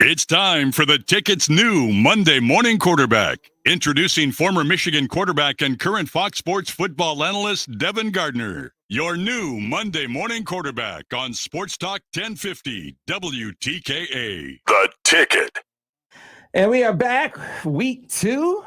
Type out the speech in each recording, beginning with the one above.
It's time for the Ticket's new Monday Morning Quarterback. Introducing former Michigan quarterback and current Fox Sports football analyst Devin Gardner. Your new Monday Morning Quarterback on Sports Talk 1050 WTKA. The Ticket. And we are back, week 2.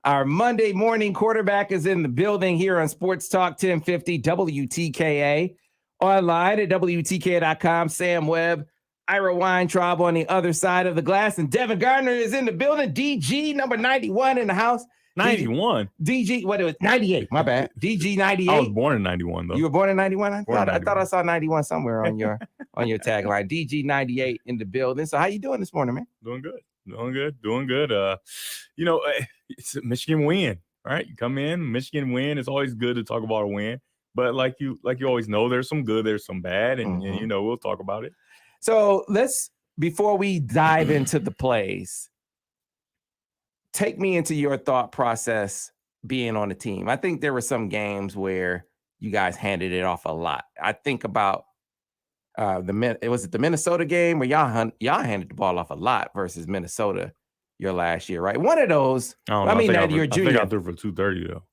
Our Monday Morning Quarterback is in the building here on Sports Talk 1050 WTKA. Online at WTKA.com. Sam Webb, Ira Weintraub on the other side of the glass. And Devin Gardner is in the building. DG number 91 in the house. 91? DG, what it was, 98, my bad. DG 98. I was born in 91, though. You were born in 91? I thought I saw 91 somewhere on your tagline. DG 98 in the building. So how you doing this morning, man? Doing good. It's a Michigan win, right? You come in, Michigan win. It's always good to talk about a win. But like you always know, there's some good, there's some bad, and we'll talk about it. So before we dive into the plays, take me into your thought process being on the team. I think there were some games where you guys handed it off a lot. I think about the Minnesota game where y'all handed the ball off a lot versus Minnesota your last year, right? One of those. I think I threw for 230 though.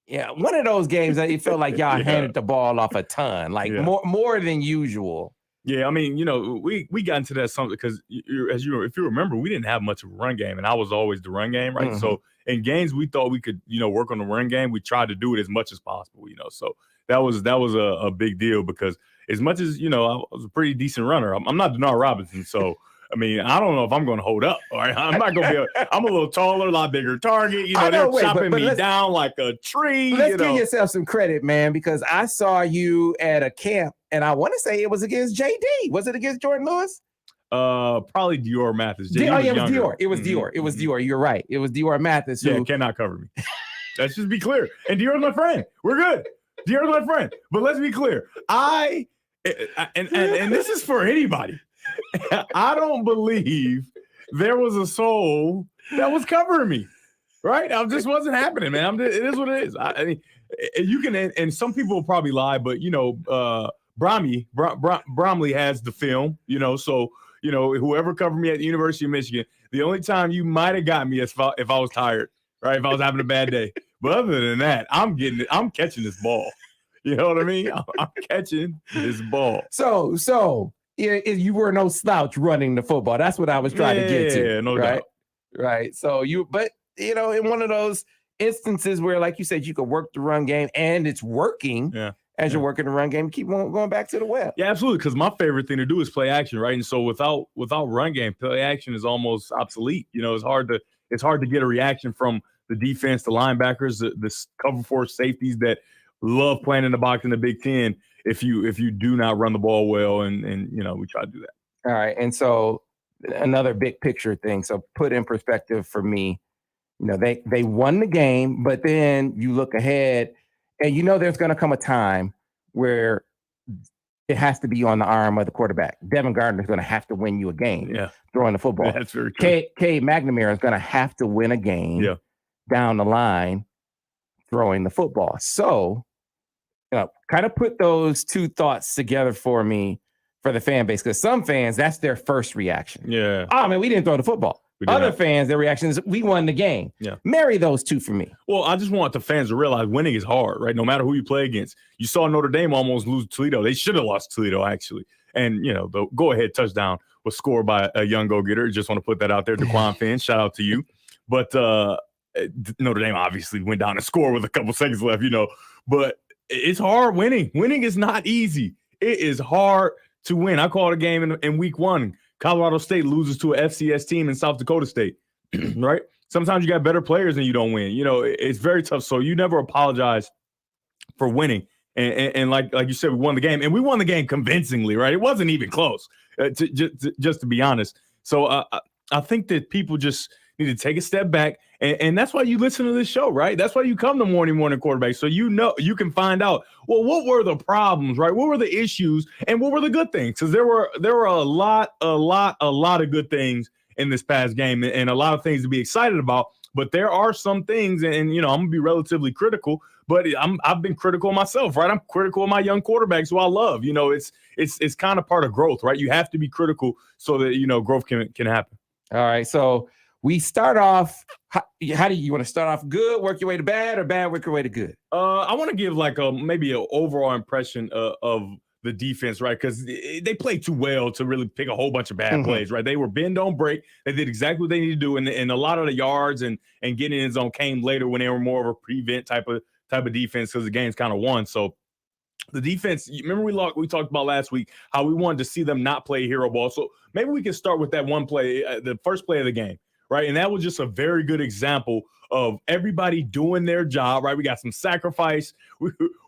Yeah, one of those games that it felt like y'all handed the ball off a ton, more than usual. Yeah, I mean, we got into that something because if you remember, we didn't have much of a run game, and I was always the run game, right? Mm-hmm. So in games we thought we could, work on the run game, we tried to do it as much as possible, So that was a big deal because as much as I was a pretty decent runner, I'm not Denard Robinson, so. I mean, I don't know if I'm going to hold up. All right, I'm not going to be. I'm a little taller, a lot bigger target. They're chopping me down like a tree. Let's give yourself some credit, man, because I saw you at a camp, and I want to say it was against JD. Was it against Jordan Lewis? Probably Dior Mathis. It was Dior. It was Dior. It was Dior. You're right. It was Dior Mathis. Who cannot cover me. Let's just be clear. And Dior's my friend. We're good. Dior's my friend. But let's be clear. And this is for anybody. I don't believe there was a soul that was covering me, right? I just wasn't happening, man. It is what it is. I mean, you can, and some people will probably lie, but Bromley has the film, so whoever covered me at the University of Michigan, the only time you might have got me is if I was tired, right? If I was having a bad day. But other than that, I'm catching this ball. You know what I mean? I'm catching this ball. So. You were no slouch running the football. That's what I was trying to get to. Yeah, no doubt. Right. So in one of those instances where, like you said, you could work the run game and it's working as you're working the run game, keep on going back to the Webb. Yeah, absolutely. Because my favorite thing to do is play action, right? And so without run game, play action is almost obsolete. It's hard to get a reaction from the defense, the linebackers, the cover four safeties that love playing in the box in the Big Ten. If you do not run the ball well, and we try to do that. All right, and so another big picture thing. So put in perspective for me, they won the game, but then you look ahead, and there's going to come a time where it has to be on the arm of the quarterback. Devin Gardner is going to have to win you a game throwing the football. That's very true. Cade McNamara is going to have to win a game down the line throwing the football. So. Kind of put those two thoughts together for me for the fan base, because some fans, that's their first reaction. Yeah. Oh, man, we didn't throw the football. Other fans, their reaction is, we won the game. Yeah. Marry those two for me. Well, I just want the fans to realize winning is hard, right? No matter who you play against. You saw Notre Dame almost lose to Toledo. They should have lost to Toledo, actually. And, the go-ahead touchdown was scored by a young go-getter. Just want to put that out there. DeQuan Finn, shout out to you. But Notre Dame obviously went down and scored with a couple seconds left, But it's hard winning. Winning is not easy. It is hard to win. I called a game in week 1. Colorado State loses to an FCS team in South Dakota State, right? Sometimes you got better players and you don't win. It's very tough. So you never apologize for winning. And like you said, we won the game. And we won the game convincingly, right? It wasn't even close, just to be honest. So I think that people just need to take a step back. And that's why you listen to this show, right? That's why you come to Morning Quarterback. So you can find out, well, what were the problems, right? What were the issues and what were the good things? Because there were a lot of good things in this past game and a lot of things to be excited about. But there are some things, and I'm gonna be relatively critical, but I've been critical of myself, right? I'm critical of my young quarterbacks who I love. It's kind of part of growth, right? You have to be critical so that growth can happen. All right, so we start off. How do you want to start off? Good, work your way to bad, or bad, work your way to good? I want to give maybe an overall impression of the defense, right? Because they played too well to really pick a whole bunch of bad plays, right? They were bend, don't break. They did exactly what they needed to do, and a lot of the yards and getting in zone came later when they were more of a prevent type of defense because the game's kind of won. So the defense, remember we talked about last week how we wanted to see them not play hero ball. So maybe we can start with that one play, the first play of the game, right? And that was just a very good example of everybody doing their job, right? We got some sacrifice.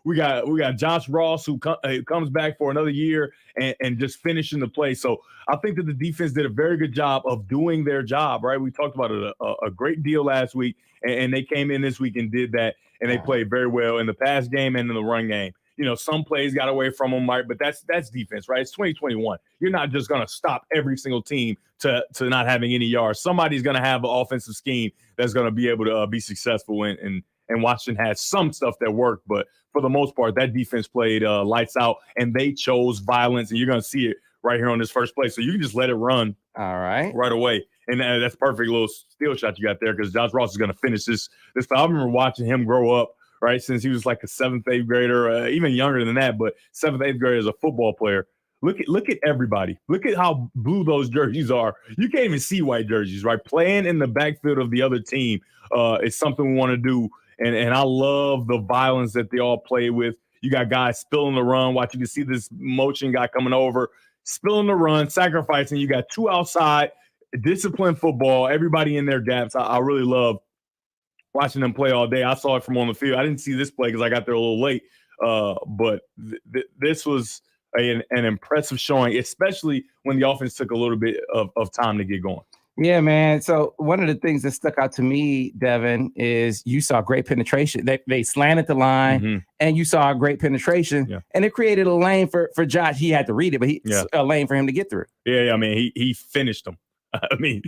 We got Josh Ross who comes back for another year and just finishing the play. So I think that the defense did a very good job of doing their job, right? We talked about it a great deal last week, and they came in this week and did that, and they played very well in the pass game and in the run game. Some plays got away from them, right? But that's defense, right? It's 2021. You're not just going to stop every single team to not having any yards. Somebody's going to have an offensive scheme that's going to be able to be successful. And Washington had some stuff that worked, but for the most part, that defense played lights out, and they chose violence. And you're going to see it right here on this first play. So you can just let it run right away. And that's a perfect little steal shot you got there because Josh Ross is going to finish this. I remember watching him grow up, right, since he was like a 7th, 8th grader, even younger than that, but 7th, 8th grader as a football player. Look at everybody. Look at how blue those jerseys are. You can't even see white jerseys, right? Playing in the backfield of the other team is something we want to do, and I love the violence that they all play with. You got guys spilling the run. Watch, you can see this motion guy coming over, spilling the run, sacrificing. You got two outside, disciplined football, everybody in their gaps. I really love watching them play all day. I saw it from on the field. I didn't see this play because I got there a little late. But this was an impressive showing, especially when the offense took a little bit of time to get going. Yeah, man. So one of the things that stuck out to me, Devin, is you saw great penetration. They slanted the line, and you saw a great penetration, and it created a lane for Josh. He had to read it, but a lane for him to get through. Yeah. I mean, he finished them. I mean,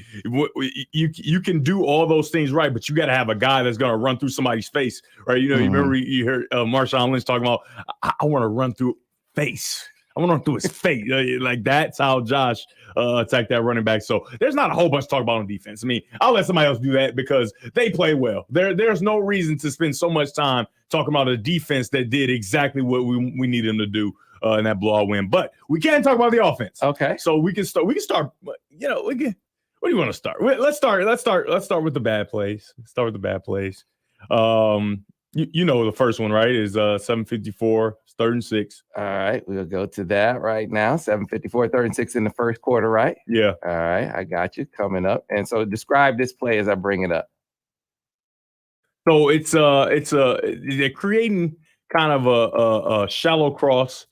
you can do all those things right, but you got to have a guy that's going to run through somebody's face, right? You remember you heard Marshawn Lynch talking about, I want to run through face. I want to run through his face. Like, that's how Josh attacked that running back. So there's not a whole bunch to talk about on defense. I mean, I'll let somebody else do that because they play well. There's no reason to spend so much time talking about a defense that did exactly what we need them to do in that blowout win. But we can talk about the offense. Okay. So we can start. What do you want to start? Let's start with the bad plays. Start with the bad plays. The first one, right, is 7:54, 3rd and 6. All right, we'll go to that right now. 7:54, 3rd and 6 in the first quarter, right? Yeah. All right, I got you coming up. And so describe this play as I bring it up. So they're creating kind of a shallow cross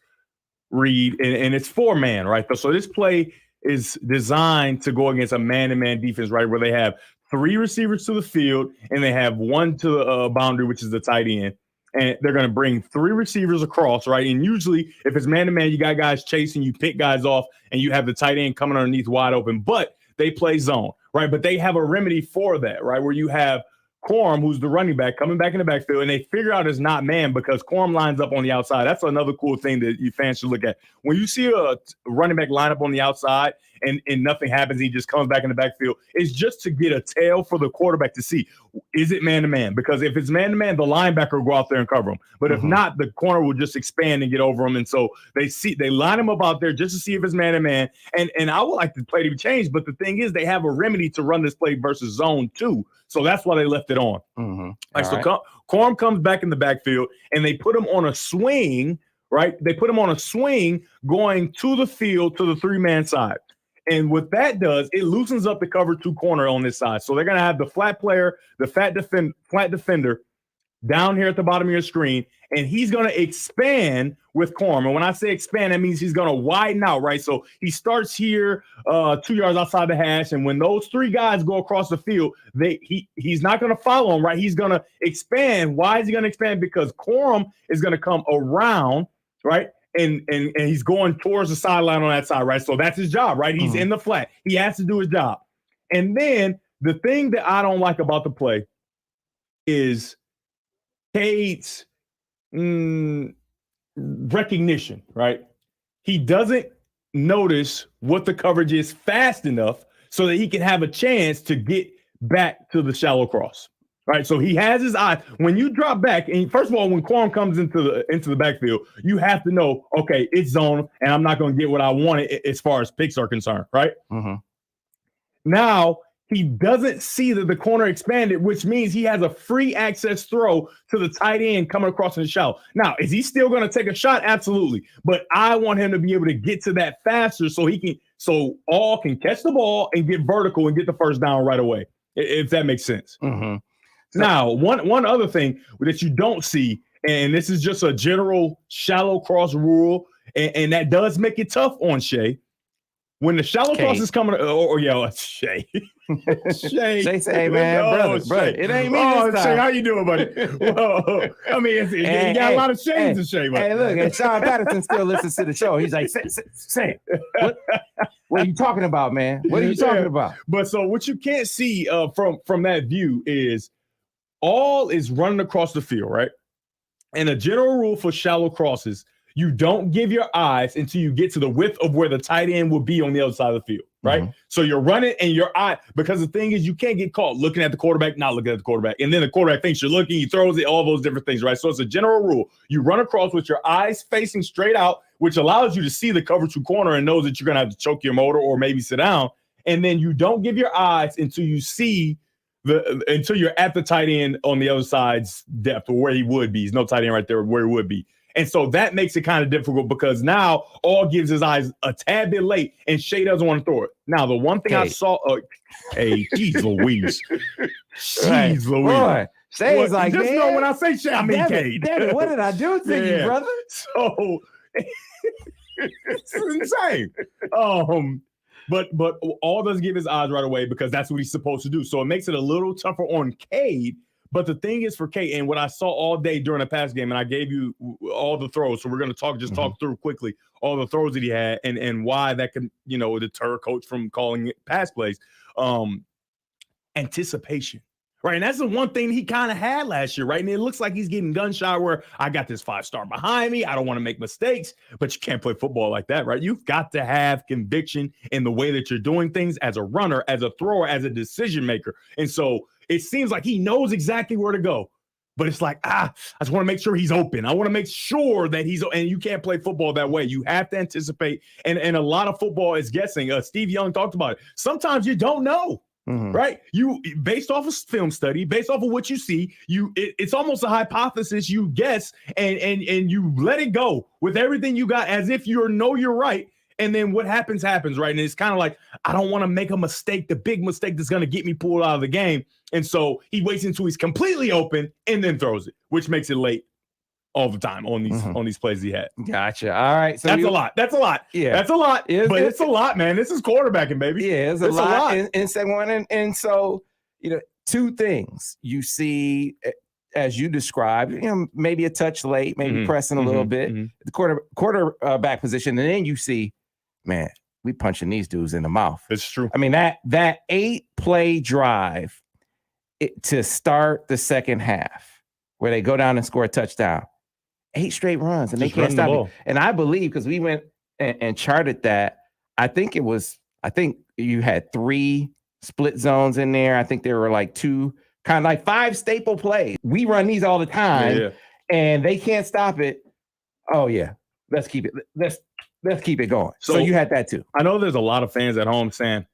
read, and it's 4-man, right? So this play is designed to go against a man-to-man defense, right, where they have 3 receivers to the field and they have 1 to the boundary, which is the tight end. And they're going to bring 3 receivers across, right? And usually if it's man-to-man, you got guys chasing, you pick guys off, and you have the tight end coming underneath wide open. But they play zone, right? But they have a remedy for that, right, where you have Corum, who's the running back, coming back in the backfield, and they figure out it's not man because Corum lines up on the outside. That's another cool thing that you fans should look at. When you see a running back line up on the outside and nothing happens, he just comes back in the backfield, it's just to get a tail for the quarterback to see, is it man-to-man? Because if it's man-to-man, the linebacker will go out there and cover him. But if not, the corner will just expand and get over him. And so they line him up out there just to see if it's man-to-man. And I would like the play to be changed, but the thing is they have a remedy to run this play versus zone too. So that's why they left it on. Corum comes back in the backfield, and they put him on a swing, right? They put him on a swing going to the field to the 3-man side. And what that does, it loosens up the cover 2 corner on this side. So they're going to have the flat player, the flat defender down here at the bottom of your screen, and he's going to expand with Corum. And when I say expand, that means he's going to widen out, right? So he starts here 2 yards outside the hash, and when those 3 guys go across the field, he's not going to follow them, right? He's going to expand. Why is he going to expand? Because Corum is going to come around, right? And he's going towards the sideline on that side, right? So that's his job, right? He's in the flat. He has to do his job. And then the thing that I don't like about the play is Cade's recognition, right? He doesn't notice what the coverage is fast enough so that he can have a chance to get back to the shallow cross. Right, so he has his eye. When you drop back, and first of all, when Quorum comes into the backfield, you have to know, okay, it's zone, and I'm not going to get what I wanted as far as picks are concerned, right? Mm-hmm. Now he doesn't see that the corner expanded, which means he has a free access throw to the tight end coming across in the shallow. Now, is he still going to take a shot? Absolutely, but I want him to be able to get to that faster so all can catch the ball and get vertical and get the first down right away, if that makes sense. Mm-hmm. Now, one other thing that you don't see, and this is just a general shallow cross rule, and that does make it tough on Shea. When the shallow cross is coming, Shea. Shay say, hey, man, brother, it ain't me this time. Shay, how you doing, buddy? Well, I mean, you got a lot of shades to Shay, buddy. Hey, look, and Sean Patterson still listens to the show. He's like, say what are you talking about, man? What are you talking about? But so what you can't see from that view is all is running across the field, right? And a general rule for shallow crosses, you don't give your eyes until you get to the width of where the tight end will be on the other side of the field, right? Mm-hmm. So you're running and your eye, because the thing is you can't get caught looking at the quarterback, not looking at the quarterback. And then the quarterback thinks you're looking, he throws it, all those different things, right? So it's a general rule. You run across with your eyes facing straight out, which allows you to see the cover two corner and knows that you're going to have to choke your motor or maybe sit down. And then you don't give your eyes until you see until you're at the tight end on the other side's depth or where he would be. There's no tight end right there where he would be. And so that makes it kind of difficult because now all gives his eyes a tad bit late and Shea doesn't want to throw it. Now, the one thing I saw, geez Louise. Jeez Louise. Boy, Shay's like, just know when I say Shea, I mean Cade. Devin, what did I do to you, brother? So it's insane. But all doesn't give his eyes right away because that's what he's supposed to do. So it makes it a little tougher on Cade. But the thing is for Cade, and what I saw all day during the pass game, and I gave you all the throws. So we're going to talk through quickly all the throws that he had and why that can, deter a coach from calling it pass plays. Anticipation. Right. And that's the one thing he kind of had last year. Right. And it looks like he's getting gun shy where I got this 5-star behind me. I don't want to make mistakes, but you can't play football like that. Right. You've got to have conviction in the way that you're doing things as a runner, as a thrower, as a decision maker. And so it seems like he knows exactly where to go. But it's like, I just want to make sure he's open. I want to make sure that and you can't play football that way. You have to anticipate. And a lot of football is guessing. Steve Young talked about it. Sometimes you don't know. Mm-hmm. Right. You based off of film study, based off of what you see, it's almost a hypothesis you guess and you let it go with everything you got as if you're right. And then what happens, right? And it's kind of like, I don't want to make a mistake, the big mistake that's going to get me pulled out of the game. And so he waits until he's completely open and then throws it, which makes it late all the time on these plays he had. Gotcha. All right. So that's a lot. That's a lot. Yeah. That's a lot. It's a lot, man. This is quarterbacking, baby. Yeah, it's a lot. In second one. And so, two things you see as you described, maybe a touch late, maybe pressing a little bit, the quarterback position. And then you see, man, we punching these dudes in the mouth. It's true. I mean, that 8-play drive to start the second half where they go down and score a touchdown. 8 straight runs and they can't stop it. And I believe because we went and charted that, I think you had 3 split zones in there. I think there were like 2, kind of like 5 staple plays. We run these all the time and they can't stop it. Oh yeah, let's keep it going. So you had that too. I know there's a lot of fans at home saying,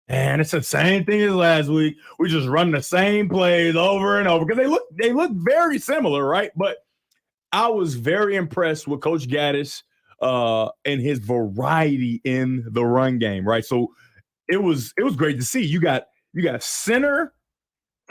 man, it's the same thing as last week. We just run the same plays over and over because they look very similar, right? But I was very impressed with Coach Gaddis and his variety in the run game, right? So it was great to see. You got center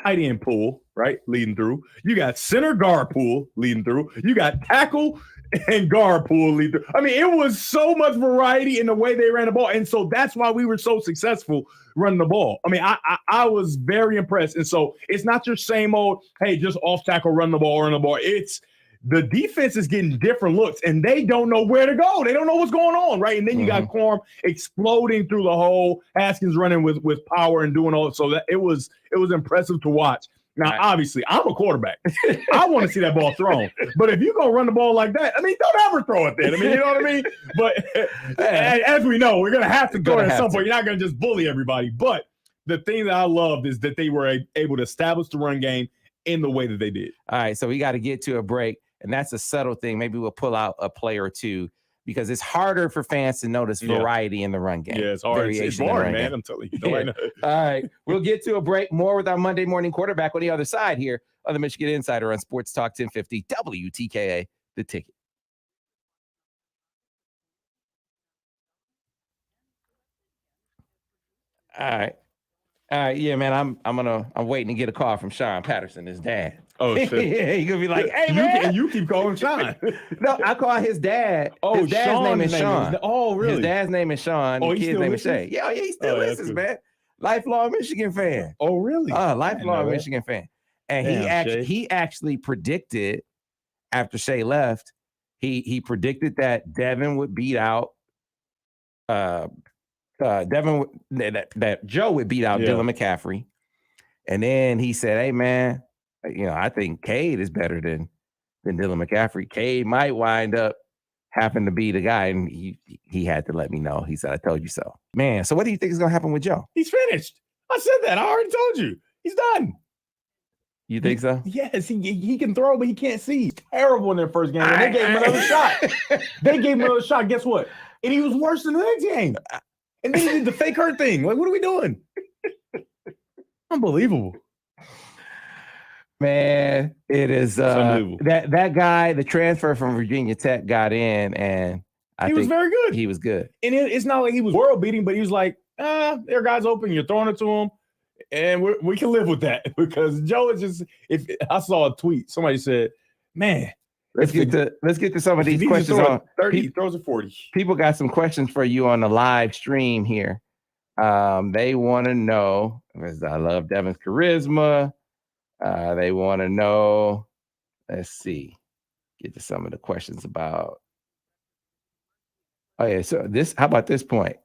tight end pool, right, leading through. You got center guard pool leading through. You got tackle and guard pool leading through. I mean, it was so much variety in the way they ran the ball, and so that's why we were so successful running the ball. I mean, I was very impressed, and so it's not your same old, hey, just off tackle, run the ball. It's the defense is getting different looks, and they don't know where to go. They don't know what's going on, right? And then you got Quorum exploding through the hole, Haskins running with power and doing all. So that it was impressive to watch. Now, obviously, I'm a quarterback. I want to see that ball thrown. But if you're going to run the ball like that, I mean, don't ever throw it then. I mean, you know what I mean? But as we know, we're going to have to throw it at some point. You're not going to just bully everybody. But the thing that I loved is that they were able to establish the run game in the way that they did. All right, so we got to get to a break, and that's a subtle thing. Maybe we'll pull out a play or two because it's harder for fans to notice variety in the run game. Yeah, it's hard. It's boring, man. I'm telling you. Yeah. All right, we'll get to a break. More with our Monday morning quarterback on the other side here on the Michigan Insider on Sports Talk 1050 WTKA, The Ticket. All right. Yeah, man. I'm waiting to get a call from Sean Patterson, his dad. Oh shit! Yeah, he's gonna be like, "Hey, man." You keep calling Sean. No, I call his dad. Oh, his dad's name is Sean. Oh, really? His dad's name is Sean. Oh, his kid's name is Shay. Yeah, he still listens, man. Lifelong Michigan fan. Oh, really? Lifelong Michigan fan. And he actually predicted after Shay left, he predicted that Devin would beat out that Joe would beat out Dylan McCaffrey. And then he said, "Hey, man, I think Cade is better than Dylan McCaffrey. Cade might wind up having to be the guy." And he had to let me know. He said, "I told you so." Man, so what do you think is going to happen with Joe? He's finished. I said that. I already told you. He's done. You think so? Yes, he can throw, but he can't see. He's terrible in their first game. And they gave him another shot. They gave him another shot. Guess what? And he was worse than the next game. And then he did the fake hurt thing. Like, what are we doing? Unbelievable. Man, it is that guy, the transfer from Virginia Tech got in, and he was very good. He was good. And it's not like he was world beating, but he was like, their guy's open, you're throwing it to him, and we can live with that because Joe is just. If I saw a tweet, somebody said, "Man, let's get to some of these questions on 30, he throws a 40." People got some questions for you on the live stream here. They want to know. I love Devin's charisma. They want to know. Let's see. Get to some of the questions about. Oh yeah. So how about this point?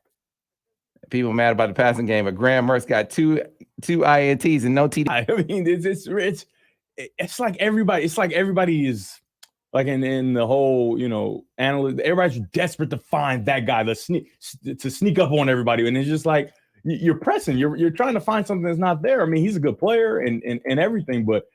People mad about the passing game, but Graham Mertz got two INTs and no TD. I mean, it's like everybody. It's like everybody is like in the whole analyst. Everybody's desperate to find that guy to sneak up on everybody, and it's just like you're pressing. You're trying to find something that's not there. I mean, he's a good player and everything, but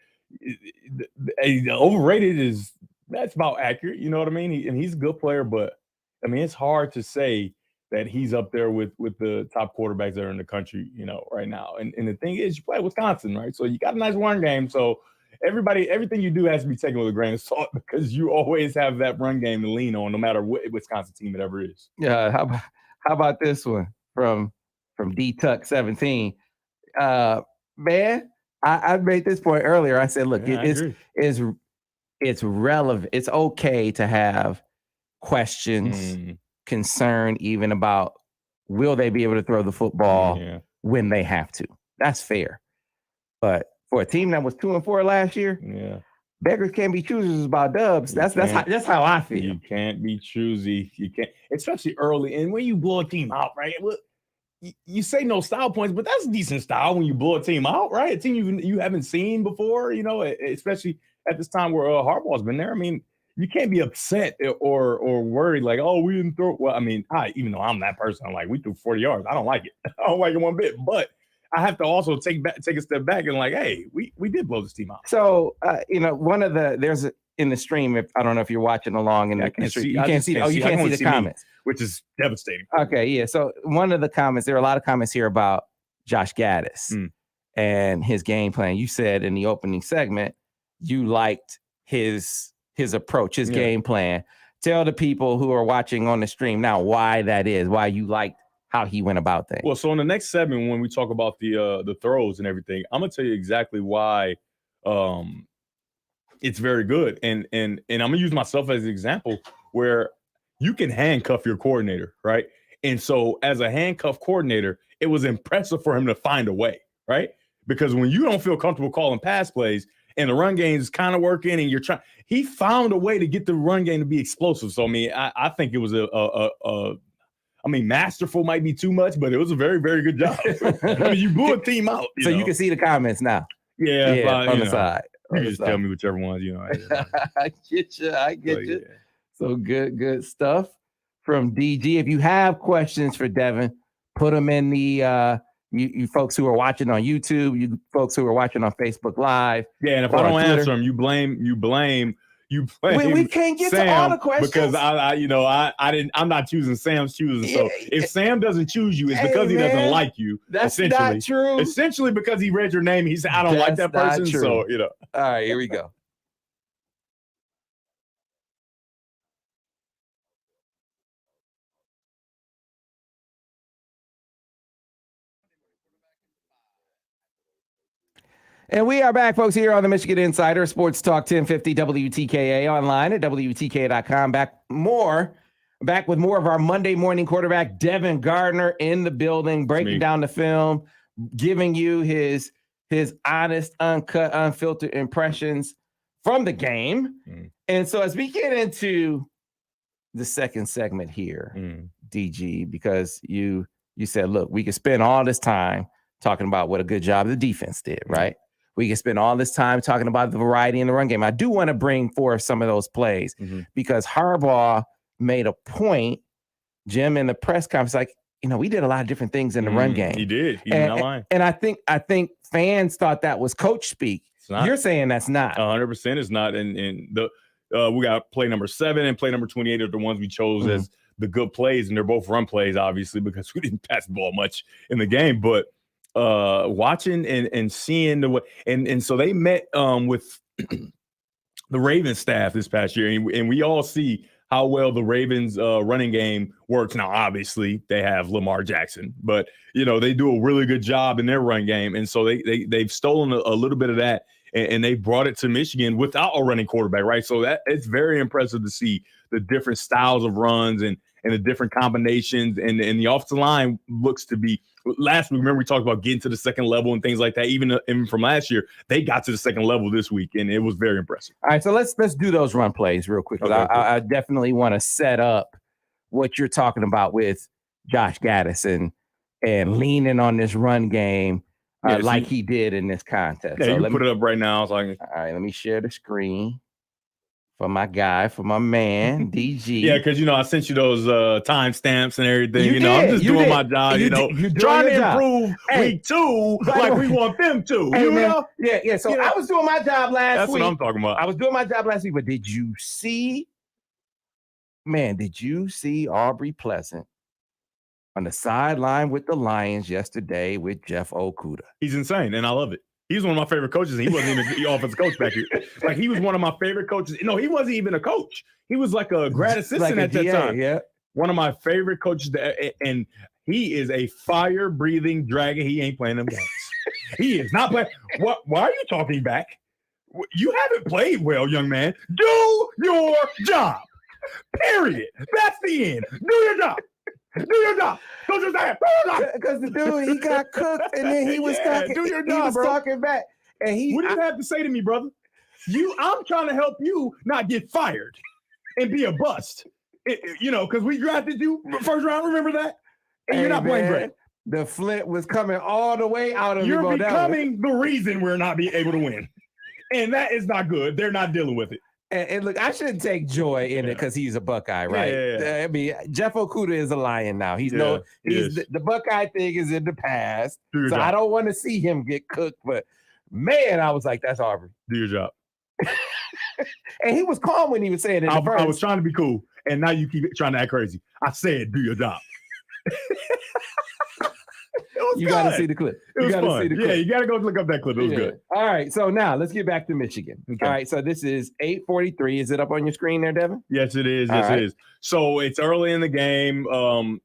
overrated that's about accurate. You know what I mean? And he's a good player, but I mean, it's hard to say that he's up there with the top quarterbacks that are in the country, right now. And the thing is, you play Wisconsin, right? So you got a nice run game. So everything you do has to be taken with a grain of salt because you always have that run game to lean on, no matter what Wisconsin team it ever is. Yeah. How about this one from D-Tuck 17? Man, I made this point earlier. I said, look, it's relevant. It's okay to have questions, concern even about will they be able to throw the football when they have to. That's fair. But for a team that was 2-4 last year, beggars can't be choosers about dubs. That's how I feel. You can't be choosy. You can't, especially early. And when you blow a team out, right? You say no style points, but that's decent style when you blow a team out, right? A team you haven't seen before, especially at this time where Harbaugh's been there. I mean, you can't be upset or worried like, oh, we didn't throw. Well, I mean, even though I'm that person, I'm like, we threw 40 yards. I don't like it. I don't like it one bit. But I have to also take a step back and like, hey, we did blow this team out. So, in the stream, I don't know if you're watching along in the stream. You can't see the comments, which is devastating. Okay, yeah. So one of the comments, there are a lot of comments here about Josh Gaddis and his game plan. You said in the opening segment you liked his approach, his game plan. Tell the people who are watching on the stream now why that is, why you liked how he went about things. Well, so in the next segment, when we talk about the throws and everything, I'm gonna tell you exactly why it's very good. And I'm gonna use myself as an example where you can handcuff your coordinator, right? And so as a handcuff coordinator, it was impressive for him to find a way, right? Because when you don't feel comfortable calling pass plays and the run game is kind of working and he found a way to get the run game to be explosive. So, I mean, I think it was masterful might be too much, but it was a very, very good job. I mean, you blew a team out. You can see the comments now. on the side. You just tell me whichever ones, I get you. So, you. So good stuff from DG. If you have questions for Devin, put them in the you folks who are watching on YouTube, you folks who are watching on Facebook Live. Yeah, and if I don't answer them, you blame. We can't get Sam, to all the questions because I'm not choosing. Sam's choosing. So if Sam doesn't choose you, it's because he doesn't like you. That's not true. Essentially, because he read your name, he said, "I don't like that person." True. So All right, here we go. And we are back, folks, here on the Michigan Insider Sports Talk 1050 WTKA, online at WTKA.com. Back with more of our Monday morning quarterback, Devin Gardner, in the building, breaking down the film, giving you his honest, uncut, unfiltered impressions from the game. And so as we get into the second segment here, DG, because you said, look, we could spend all this time talking about what a good job the defense did, right? We can spend all this time talking about the variety in the run game. I do want to bring forth some of those plays because Harbaugh made a point, Jim, in the press conference, like, we did a lot of different things in the run game. He did. He's not lying. And I think fans thought that was coach speak. You're saying that's not. 100% is not. And we got play number 7 and play number 28 are the ones we chose as the good plays, and they're both run plays, obviously, because we didn't pass the ball much in the game. But watching and seeing the way, and so they met with the Ravens staff this past year, and we all see how well the Ravens running game works. Now, obviously, they have Lamar Jackson, but they do a really good job in their run game, and so they've stolen a little bit of that, and they brought it to Michigan without a running quarterback, right? So that it's very impressive to see the different styles of runs and the different combinations, and the offensive line looks to be. Last week, remember we talked about getting to the second level and things like that. Even from last year, they got to the second level this week, and it was very impressive. All right, so let's do those run plays real quick. Okay, I definitely want to set up what you're talking about with Josh Gaddis and leaning on this run game like he did in this contest. Yeah, so you put it up right now. So all right, let me share the screen. For my man, DG. Yeah, because, I sent you those timestamps and everything. I'm just doing my job, trying to improve week 2 like we want them to, Yeah. So I was doing my job last week. That's what I'm talking about. I was doing my job last week, but did you see Aubrey Pleasant on the sideline with the Lions yesterday with Jeff Okudah? He's insane, and I love it. He's one of my favorite coaches. He wasn't even the offensive coach back here. Like, he was one of my favorite coaches. No, he wasn't even a coach. He was like a grad assistant at that time. Yeah. One of my favorite coaches. And he is a fire-breathing dragon. He ain't playing them games. He is not playing. Why are you talking back? You haven't played well, young man. Do your job. Period. That's the end. Do your job. Do your job. Don't just say it. Because the dude, he got cooked, and then he was talking. Do your job, bro. Talking back, and what do you have to say to me, brother? I'm trying to help you not get fired and be a bust. Because we drafted you first round. Remember that? And you're not playing great. The Flint was coming all the way out of You're becoming the reason we're not being able to win, and that is not good. They're not dealing with it. And look, I shouldn't take joy in it because he's a Buckeye, right? Yeah. I mean, Jeff Okudah is a Lion now. The Buckeye thing is in the past, so I don't want to see him get cooked. But man, I was like, that's Aubrey. Do your job. And he was calm when he was saying it. I was trying to be cool, and now you keep trying to act crazy. I said, do your job. You got to see the clip. It was fun. Yeah, you got to go look up that clip. It was good. All right, so now let's get back to Michigan. Okay. All right, so this is 8:43. Is it up on your screen there, Devin? Yes, it is. It is. So it's early in the game. I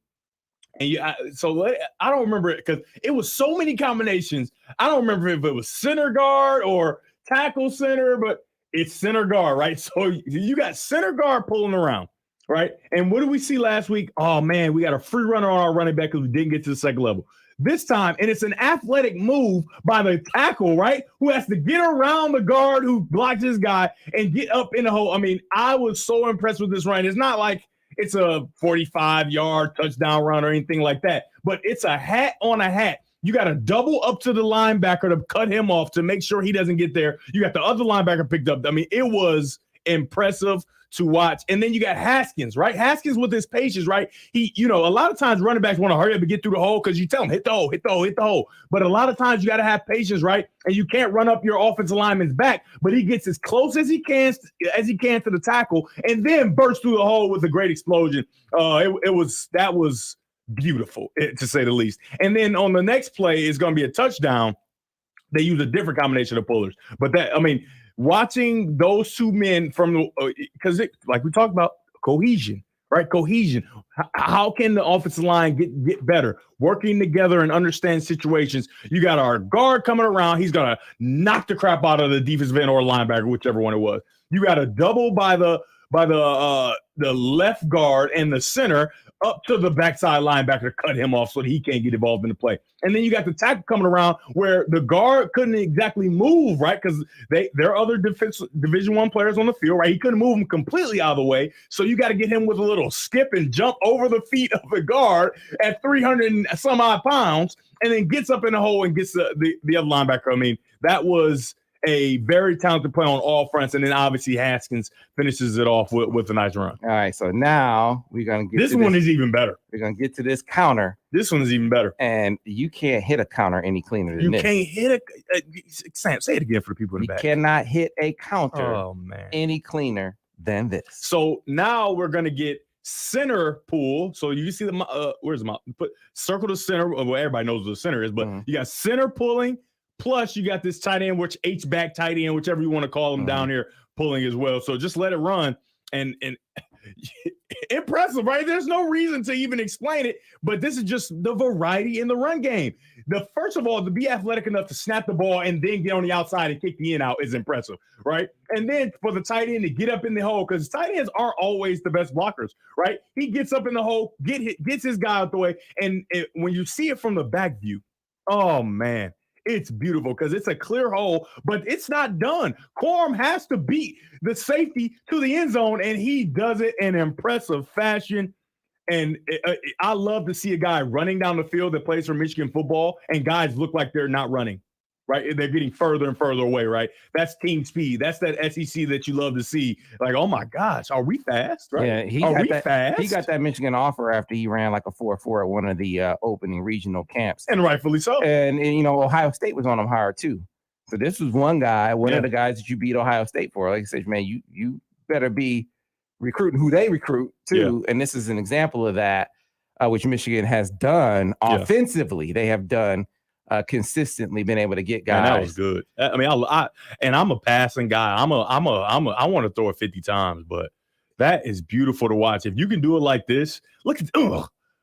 don't remember it because it was so many combinations. I don't remember if it was center guard or tackle center, but it's center guard, right? So you got center guard pulling around, right? And what did we see last week? Oh, man, we got a free runner on our running back because we didn't get to the second level. This time, and it's an athletic move by the tackle, right? Who has to get around the guard who blocked his guy and get up in the hole. I mean, I was so impressed with this run. It's not like it's a 45-yard touchdown run or anything like that, but it's a hat on a hat. You got to double up to the linebacker to cut him off to make sure he doesn't get there. You got the other linebacker picked up. I mean, it was impressive to watch. And then you got Haskins, right? Haskins with his patience, right? He, a lot of times running backs want to hurry up and get through the hole because you tell them, hit the hole, hit the hole, hit the hole. But a lot of times you got to have patience, right? And you can't run up your offensive lineman's back, but he gets as close as he can to the tackle and then bursts through the hole with a great explosion. That was beautiful, to say the least. And then on the next play is going to be a touchdown. They use a different combination of pullers. But watching those two men because like we talked about, cohesion, right? Cohesion. How can the offensive line get better? Working together and understand situations. You got our guard coming around. He's going to knock the crap out of the defensive end or linebacker, whichever one it was. You got a double by the left guard and the center up to the backside linebacker to cut him off so that he can't get involved in the play. And then you got the tackle coming around where the guard couldn't exactly move, right? Because there are other Division I players on the field, right? He couldn't move him completely out of the way. So you got to get him with a little skip and jump over the feet of the guard at 300 and some odd pounds, and then gets up in the hole and gets the other linebacker. I mean, that was a very talented play on all fronts, and then obviously Haskins finishes it off with a nice run. All right, so now we're gonna get this one is even better. We're gonna get to this counter. This one is even better, and you can't hit a counter any cleaner than this. You can't hit Sam, say it again for the people in the back. You cannot hit a counter any cleaner than this. So now we're gonna get center pull. So you see where's my put circle the center. Well, everybody knows what the center is, but you got center pulling. Plus, you got this tight end, which H-back tight end, whichever you want to call him down here, pulling as well. So just let it run. And impressive, right? There's no reason to even explain it, but this is just the variety in the run game. First of all, to be athletic enough to snap the ball and then get on the outside and kick the end out is impressive, right? And then for the tight end to get up in the hole, because tight ends aren't always the best blockers, right? He gets up in the hole, gets his guy out the way, and when you see it from the back view, oh, man. It's beautiful because it's a clear hole, but it's not done. Quorum has to beat the safety to the end zone, and he does it in impressive fashion. And I love to see a guy running down the field that plays for Michigan football, and guys look like they're not running, right? They're getting further and further away, right? That's team speed. That's that SEC that you love to see. Like, oh, my gosh, are we fast, right? Yeah, he got that Michigan offer after he ran like a 4.4 at one of the opening regional camps. And rightfully so. And Ohio State was on him hard, too. So this was one of the guys that you beat Ohio State for. Like I said, man, you better be recruiting who they recruit, too. Yeah. And this is an example of that, which Michigan has done offensively. They have done consistently been able to get guys. And that was good. I mean, I'm a passing guy. I want to throw it 50 times, but that is beautiful to watch. If you can do it like this, look at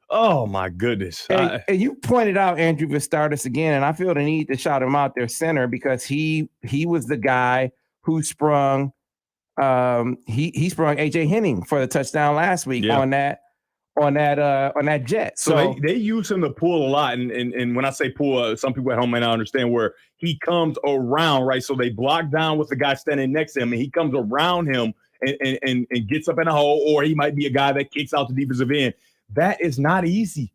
oh my goodness. And you pointed out Andrew Vistardis again, and I feel the need to shout him out there center because he was the guy who sprung he sprung AJ Henning for the touchdown last week on that jet. So they use him to pull a lot. And when I say pull, some people at home may not understand where he comes around, right? So they block down with the guy standing next to him, and he comes around him and gets up in a hole, or he might be a guy that kicks out the defensive end. That is not easy.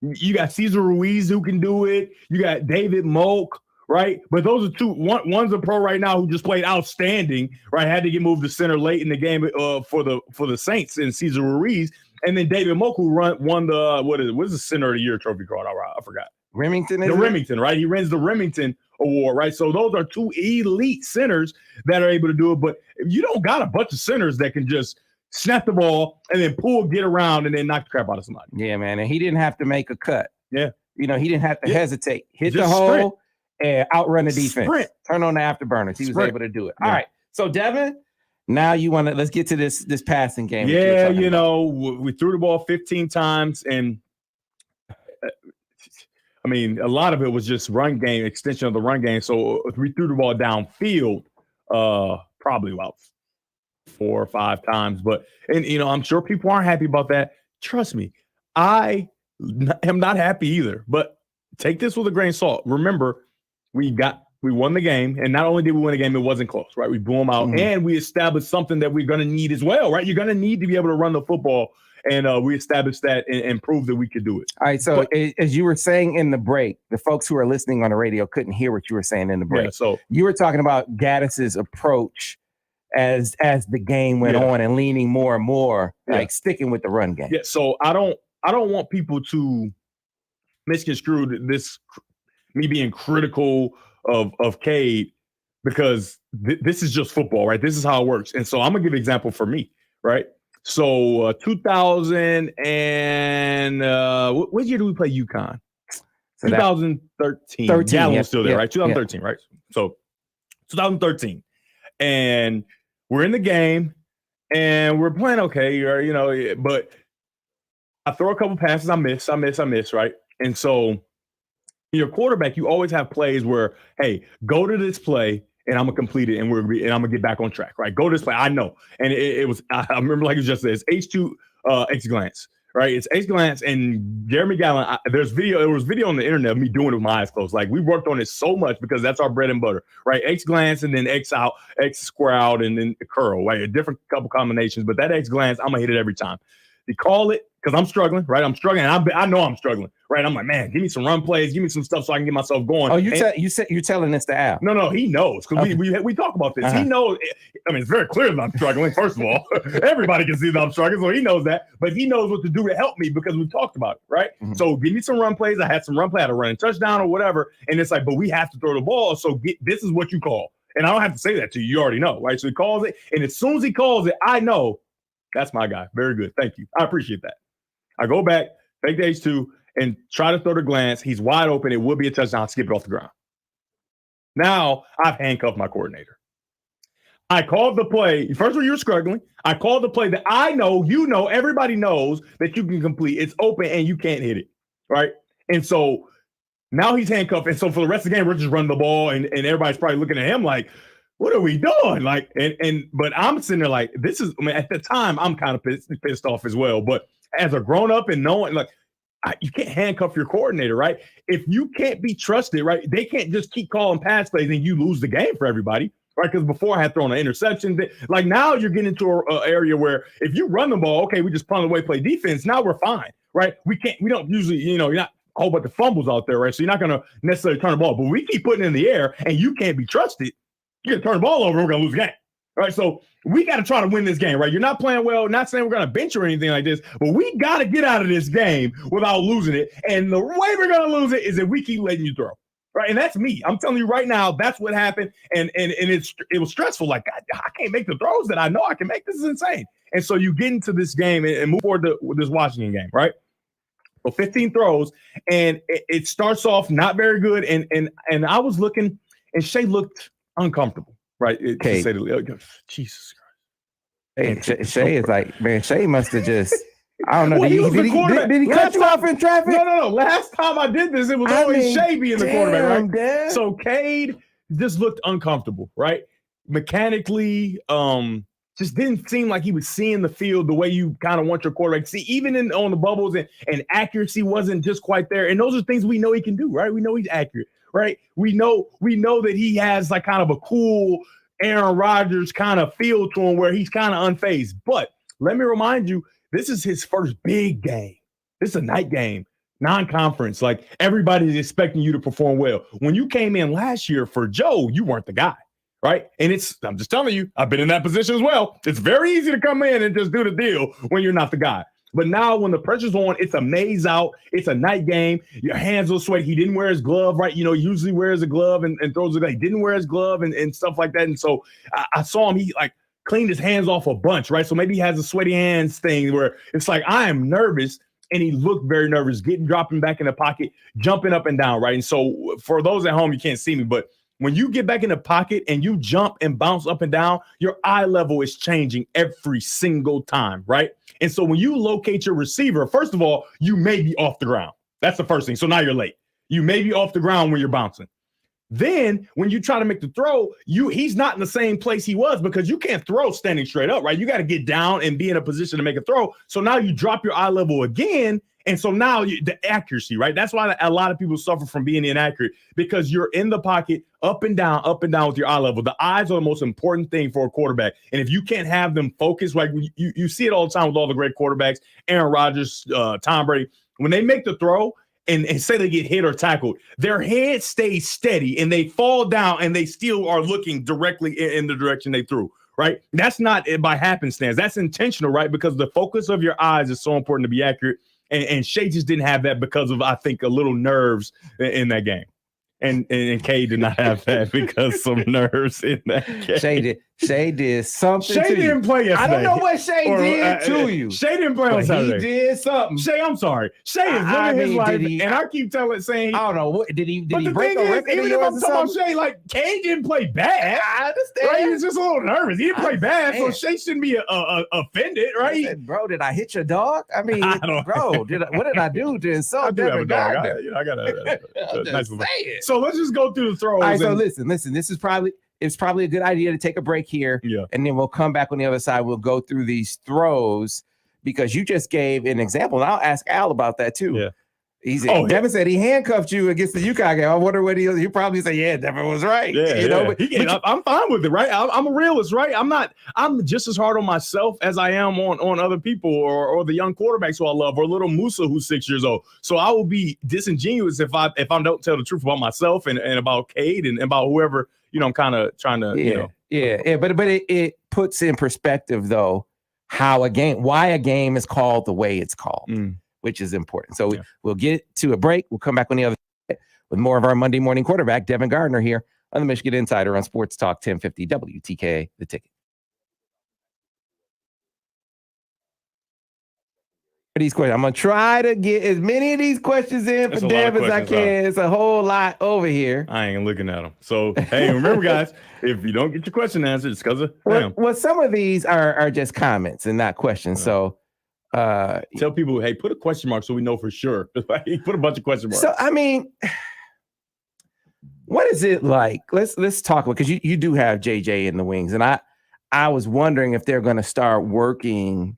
You got Cesar Ruiz who can do it. You got David Moak, right? But those are two. One's a pro right now who just played outstanding, right? Had to get moved to center late in the game for the Saints, and Cesar Ruiz. And then David Moak, who won the what is the Center of the Year trophy called? I forgot. Remington, Remington, right? He wins the Remington Award, right? So those are two elite centers that are able to do it. But you don't got a bunch of centers that can just snap the ball and then pull, get around, and then knock the crap out of somebody. Yeah, man. And he didn't have to make a cut. Yeah. He didn't have to hesitate. Hit just the hole and outrun the defense. Turn on the afterburners. He was able to do it. Yeah. All right. So Devin, now let's get to this passing game. Yeah, we threw the ball 15 times, and I mean, a lot of it was just run game, extension of the run game. So we threw the ball downfield probably about 4 or 5 times. But I'm sure people aren't happy about that. Trust me, I am not happy either. But take this with a grain of salt. Remember, we won the game, and not only did we win the game, it wasn't close, right? We blew them out, and we established something that we're going to need as well, right? You're going to need to be able to run the football, and we established that and proved that we could do it. All right. So as you were saying in the break, the folks who are listening on the radio couldn't hear what you were saying in the break. Yeah, so you were talking about Gaddis's approach as the game went on and leaning more and more, like sticking with the run game. Yeah. So I don't want people to misconstrue this, me being critical of Cade, because this is just football, right? This is how it works. And so I'm gonna give an example for me, right? So 2000 and what year did we play UConn? So 2013. Gallon was still there, right? 2013, right? So 2013. And we're in the game and we're playing okay, or but I throw a couple passes, I miss, right? And so your quarterback, you always have plays where, hey, go to this play and I'm gonna complete it and I'm gonna get back on track, right? Go to this play. I know. And it was, I remember like you just said, it's H2 X glance, right? It's X glance, and Jeremy Gallon, there was video on the internet of me doing it with my eyes closed. Like, we worked on it so much because that's our bread and butter, right? X glance and then X out, X square out, and then curl, right? A different couple combinations, but that X glance, I'm gonna hit it every time. They call it because I'm struggling, right? I'm struggling. And I know I'm struggling, right? I'm like, man, give me some run plays, give me some stuff so I can get myself going. Oh, you're telling this to Al? No, he knows, because we talk about this. He knows. I mean, it's very clear that I'm struggling. First of all, everybody can see that I'm struggling, so he knows that. But he knows what to do to help me because we talked about it, right? Mm-hmm. So give me some run plays. I had some run play, I had a running touchdown or whatever, and it's like, but we have to throw the ball. So this is what you call, and I don't have to say that to you. You already know, right? So he calls it, and as soon as he calls it, I know that's my guy. Very good. Thank you. I appreciate that. I go back, fake the H2, and try to throw the glance. He's wide open. It would be a touchdown. I'll skip it off the ground. Now I've handcuffed my coordinator. I called the play. First when you were struggling, I called the play that I know, everybody knows that you can complete. It's open and you can't hit it, right? And so now he's handcuffed. And so for the rest of the game, we're just running the ball, and everybody's probably looking at him like, what are we doing? Like, but I'm sitting there like, this is, I mean, at the time, I'm kind of pissed off as well. But as a grown-up and knowing, like, you can't handcuff your coordinator, right? If you can't be trusted, right, they can't just keep calling pass plays and you lose the game for everybody, right? Because before I had thrown an interception. Like, now you're getting into an area where if you run the ball, okay, we just punt away, play defense. Now we're fine, right? We don't usually, you're not a whole bunch of fumbles out there, right? So you're not going to necessarily turn the ball. But we keep putting it in the air and you can't be trusted. You're going to turn the ball over and we're going to lose the game. Right, so we got to try to win this game, right? You're not playing well, not saying we're going to bench or anything like this, but we got to get out of this game without losing it. And the way we're going to lose it is if we keep letting you throw, right? And that's me. I'm telling you right now, that's what happened. And it was stressful. Like, I can't make the throws that I know I can make. This is insane. And so you get into this game and move forward to this Washington game, right? So 15 throws, and it starts off not very good. And I was looking, and Shea looked uncomfortable. Right. Okay. Jesus Christ. Hey, Shea is like, man, Shea must have just, I don't know. Well, did he cut you off in traffic? No. Last time I did this, it was always Shea being the quarterback, right? Damn. So Cade just looked uncomfortable, right? Mechanically, just didn't seem like he was seeing the field the way you kind of want your quarterback to see. Even on the bubbles, and accuracy wasn't just quite there. And those are things we know he can do, right? We know he's accurate. Right. We know that he has like kind of a cool Aaron Rodgers kind of feel to him where he's kind of unfazed. But let me remind you, this is his first big game. This is a night game, non-conference. Like, everybody's expecting you to perform well. When you came in last year for Joe, you weren't the guy. Right. And I'm just telling you, I've been in that position as well. It's very easy to come in and just do the deal when you're not the guy. But now when the pressure's on, it's a maze out. It's a night game. Your hands will sweat. He didn't wear his glove, right? Usually wears a glove and throws a glove. He didn't wear his glove and stuff like that. And so I saw him, he like cleaned his hands off a bunch, right? So maybe he has a sweaty hands thing where it's like, I am nervous. And he looked very nervous, dropping back in the pocket, jumping up and down, right? And so for those at home, you can't see me, but when you get back in the pocket and you jump and bounce up and down, your eye level is changing every single time, right? And so when you locate your receiver, first of all, you may be off the ground. That's the first thing. So now you're late. You may be off the ground when you're bouncing. Then when you try to make the throw, he's not in the same place he was because you can't throw standing straight up, right? You got to get down and be in a position to make a throw. So now you drop your eye level again, And so now the accuracy, right? That's why a lot of people suffer from being inaccurate, because you're in the pocket, up and down with your eye level. The eyes are the most important thing for a quarterback. And if you can't have them focused, like you see it all the time with all the great quarterbacks, Aaron Rodgers, Tom Brady, when they make the throw and say they get hit or tackled, their head stays steady and they fall down and they still are looking directly in the direction they threw. Right? That's not by happenstance. That's intentional, right? Because the focus of your eyes is so important to be accurate. And Shea just didn't have that because of, I think, a little nerves in that game. And Kay did not have that because some nerves in that game. Shea did something. Shea didn't play yesterday. I don't know what Shea did to you. Shea didn't play on Saturday. He did something. Shea, I'm sorry. Shea is living his life, and I keep saying. I don't know what did he. Did he the break thing a is, record? even if I'm talking about Shea, like Kay didn't play bad. I understand. Right? He was just a little nervous. He didn't play bad, so Shea shouldn't be offended, right? Said, bro, did I hit your dog? I mean, I don't bro, what did I do to insult Devin Gardner? I got a nice one. So let's just go through the throws. All right, so listen. This is probably a good idea to take a break here. Yeah. And then we'll come back on the other side. We'll go through these throws because you just gave an example. And I'll ask Al about that too. Yeah. Devin said he handcuffed you against the UConn game. I wonder what he probably say, yeah, Devin was right. Yeah, but I'm fine with it, right? I'm a realist, right? I'm just as hard on myself as I am on other people or the young quarterbacks who I love, or little Musa who's 6 years old. So I will be disingenuous if I don't tell the truth about myself and about Cade and about whoever, I'm kind of trying to, But it puts in perspective though why a game is called the way it's called. Which is important. So we'll get to a break. We'll come back on the other side with more of our Monday morning quarterback, Devin Gardner, here on the Michigan Insider on Sports Talk 1050 WTKA, The Ticket. These questions. I'm going to try to get as many of these questions in for Dev as I can. It's a whole lot over here. I ain't looking at them. So, hey, remember, guys, if you don't get your question answered, it's because of them. Well, some of these are just comments and not questions. So, tell people, hey, put a question mark so we know for sure. Put a bunch of question marks. So, I mean, what is it like? Let's talk about, because you do have JJ in the wings, and I was wondering if they're going to start working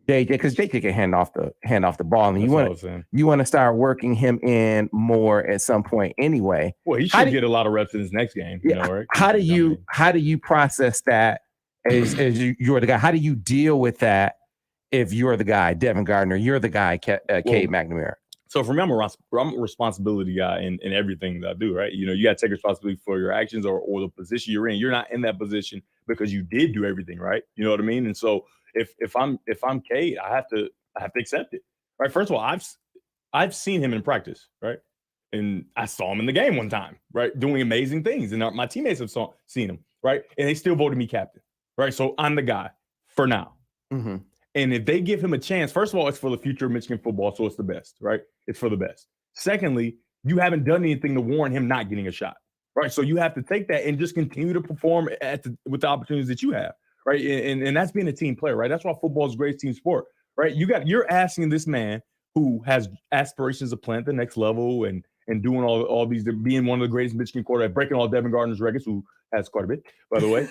JJ, because JJ can hand off the ball, and you want to start working him in more at some point anyway. Well, he should get a lot of reps in his next game. Right? How do you process that as you're the guy? How do you deal with that? If you're the guy, Devin Gardner, you're the guy, Cade McNamara. So for me, I'm a responsibility guy in everything that I do, right? You got to take responsibility for your actions or the position you're in. You're not in that position because you did do everything, right? You know what I mean? And so if I'm Cade, I have to accept it, right? First of all, I've seen him in practice, right? And I saw him in the game one time, right? Doing amazing things. And my teammates have seen him, right? And they still voted me captain, right? So I'm the guy for now. Mm-hmm. And if they give him a chance, first of all, it's for the future of Michigan football, so it's the best, right? It's for the best. Secondly, you haven't done anything to warrant him not getting a shot, right? So you have to take that and just continue to perform with the opportunities that you have, right? And that's being a team player, right? That's why football is a great team sport, right? You're asking this man who has aspirations of playing at the next level and doing all these, being one of the greatest Michigan quarterbacks, breaking all Devin Gardner's records, who has quite a bit, by the way.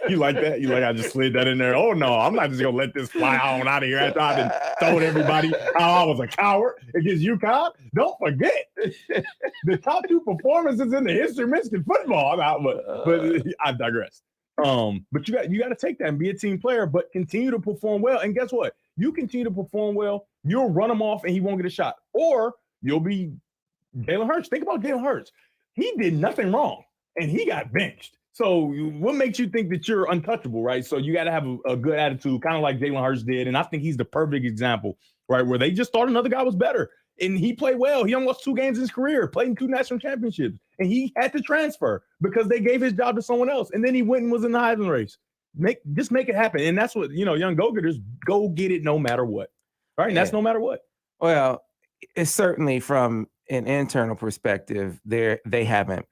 You like that? You like I just slid that in there? Oh, no, I'm not just going to let this fly on out of here after I've been told everybody how I was a coward against UConn. Don't forget the top 2 performances in the history of Michigan football. But I digress. But you got to take that and be a team player, but continue to perform well. And guess what? You continue to perform well, you'll run him off and he won't get a shot. Or you'll be Jalen Hurts. Think about Jalen Hurts. He did nothing wrong, and he got benched. So what makes you think that you're untouchable, right? So you got to have a good attitude, kind of like Jalen Hurts did. And I think he's the perfect example, right, where they just thought another guy was better. And he played well. He only lost 2 games in his career, played in 2 national championships. And he had to transfer because they gave his job to someone else. And then he went and was in the Heisman race. Just make it happen. And that's what, young go-getters, go get it no matter what, right? And that's no matter what. Well, it's certainly from an internal perspective, they haven't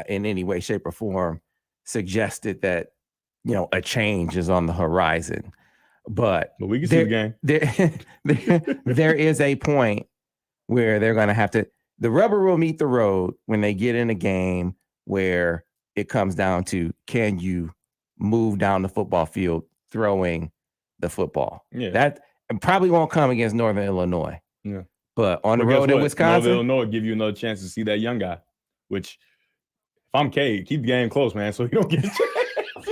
in any way, shape, or form suggested that a change is on the horizon. But we can see the game. There is a point where they're going to have to. The rubber will meet the road when they get in a game where it comes down to, can you move down the football field throwing the football? Yeah. and probably won't come against Northern Illinois. Yeah. But on the road in Wisconsin, Northern Illinois give you another chance to see that young guy. Which, if I'm Cade, keep the game close, man, so you don't get.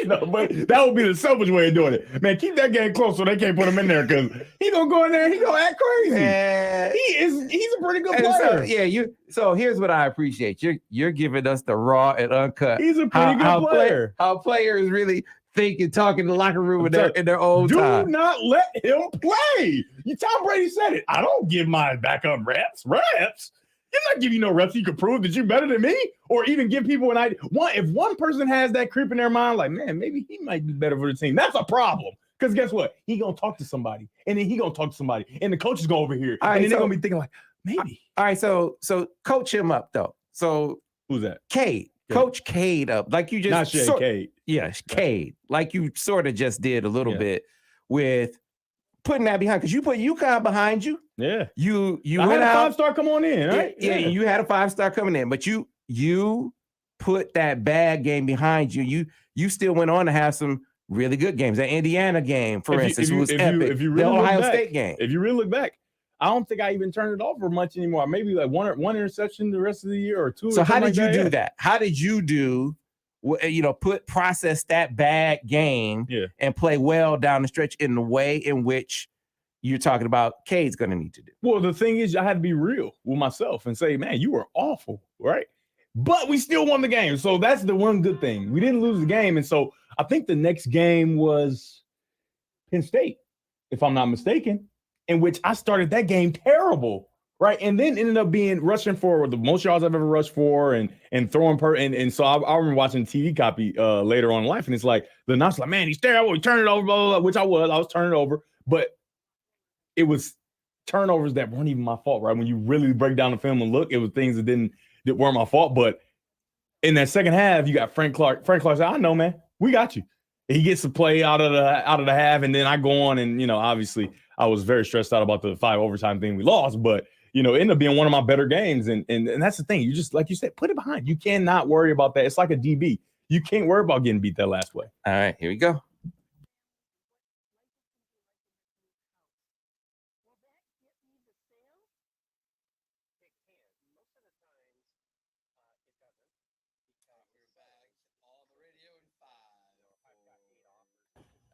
But that would be the selfish way of doing it, man. Keep that game close so they can't put him in there because he gonna go in there and he gonna act crazy. He's a pretty good player. So here's what I appreciate. You're giving us the raw and uncut. He's a pretty good player. How players really think and talk in the locker room in their own time. Do not let him play. Tom Brady said it. I don't give my backup reps. He's not giving you no reps. You can prove that you're better than me, or even give people an idea. If one person has that creep in their mind, like, man, maybe he might be better for the team. That's a problem. Because guess what? He gonna talk to somebody, and then he gonna talk to somebody, and the coach is going over here, and then they're gonna be thinking like, maybe. All right, so coach him up though. So who's that? Cade. Coach Cade up, like you just not Cade. Yes, Cade, like you sort of just did a little bit with putting that behind, because you put UConn behind you. Yeah. You I went had a out 5-star come on in, right? Yeah, you had a 5-star coming in, but you put that bad game behind you. You still went on to have some really good games. That Indiana game, for instance, was epic. If you really the Ohio back, State game. If you really look back, I don't think I even turned it over much anymore. Maybe like one interception the rest of the year or two. So how did you do that? How did you do? Process that bad game and play well down the stretch in the way in which you're talking about Cade's going to need to do. Well, the thing is, I had to be real with myself and say, man, you were awful, right? But we still won the game. So that's the one good thing. We didn't lose the game. And so I think the next game was Penn State, if I'm not mistaken, in which I started that game terrible, right? And then ended up being rushing for the most yards I've ever rushed for and throwing and so I remember watching TV copy later on in life, and it's like the announcer's like, man, he's terrible. He turned it over, blah, blah, blah, which I was turning it over. But it was turnovers that weren't even my fault, right? When you really break down the film and look, it was things that weren't my fault. But in that second half, you got Frank Clark. Frank Clark said, I know, man, we got you. He gets to play out of the half, and then I go on and, obviously I was very stressed out about the 5 overtime thing we lost, but it ended up being one of my better games. And that's the thing. You just, like you said, put it behind. You cannot worry about that. It's like a DB. You can't worry about getting beat that last way. All right, here we go.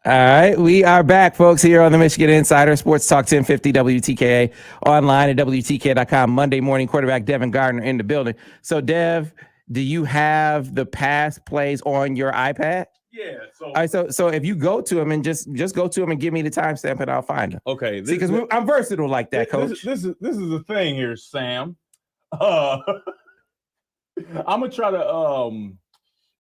All right, we are back, folks, here on the Michigan Insider Sports Talk 1050 WTKA, online at WTKA.com. Monday morning quarterback Devin Gardner in the building. So, Dev, do you have the pass plays on your iPad? Yeah. All right, so if you go to him and just go to him and give me the timestamp, and I'll find him. Okay. Because I'm versatile like that, Coach. This is the thing here, Sam. I'm gonna try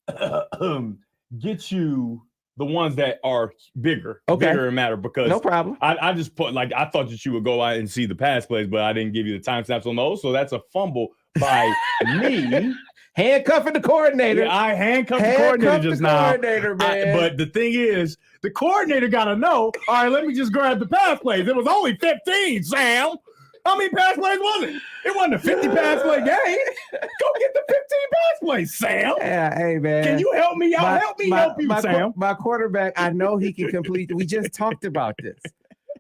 to get you the ones that are bigger and matter, because no problem. I just put, like, I thought that you would go out and see the pass plays, but I didn't give you the timestamps on those. So that's a fumble by me. Handcuffing the coordinator. Yeah, I handcuffed the coordinator just now. Man. But the thing is, the coordinator got to know, all right, let me just grab the pass plays. It was only 15, Sam. How many pass plays was it? It wasn't a 50 pass play game. Go get the 15 pass plays, Sam. Yeah, hey, man. Can you help me out? Help you, Sam. My quarterback, I know he can complete. We just talked about this.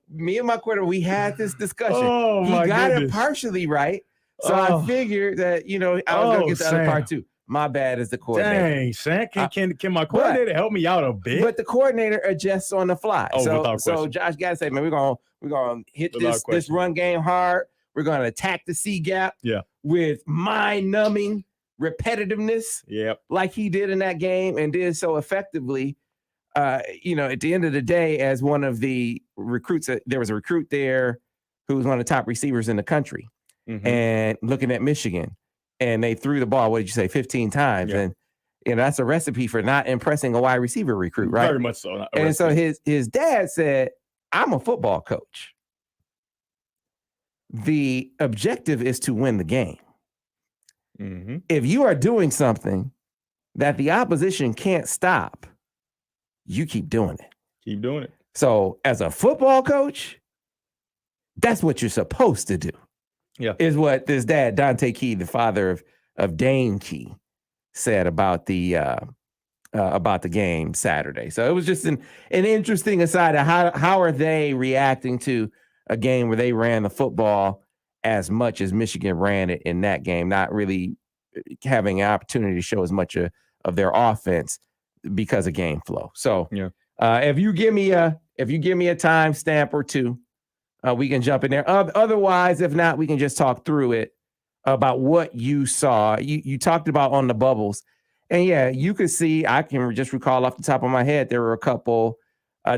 Me and my quarterback, we had this discussion. Oh, he got it partially right. So I figured that, I was going to get the other part too. My bad as the coordinator. Dang, Sam. Can my coordinator help me out a bit? But the coordinator adjusts on the fly. So Josh got to say, man, we're gonna hit this run game hard. We're gonna attack the C gap with mind-numbing repetitiveness, like he did in that game and did so effectively. At the end of the day, as one of the recruits, there was a recruit there who was one of the top receivers in the country, and looking at Michigan, and they threw the ball, what did you say, 15 times? And that's a recipe for not impressing a wide receiver recruit, right? Very much so. And so his dad said, I'm a football coach. The objective is to win the game. If you are doing something that the opposition can't stop, you keep doing it. Keep doing it. So as a football coach, that's what you're supposed to do. Yeah. Is what this dad, Dante Key, the father of Dane Key, said about the about the game Saturday. So it was just an interesting aside of how are they reacting to a game where they ran the football as much as Michigan ran it in that game, not really having an opportunity to show as much of their offense because of game flow. So if you give me a time stamp or two, we can jump in there. Otherwise, if not, we can just talk through it about what you saw. You talked about on the bubbles. And yeah, you could see, I can just recall off the top of my head, there were a couple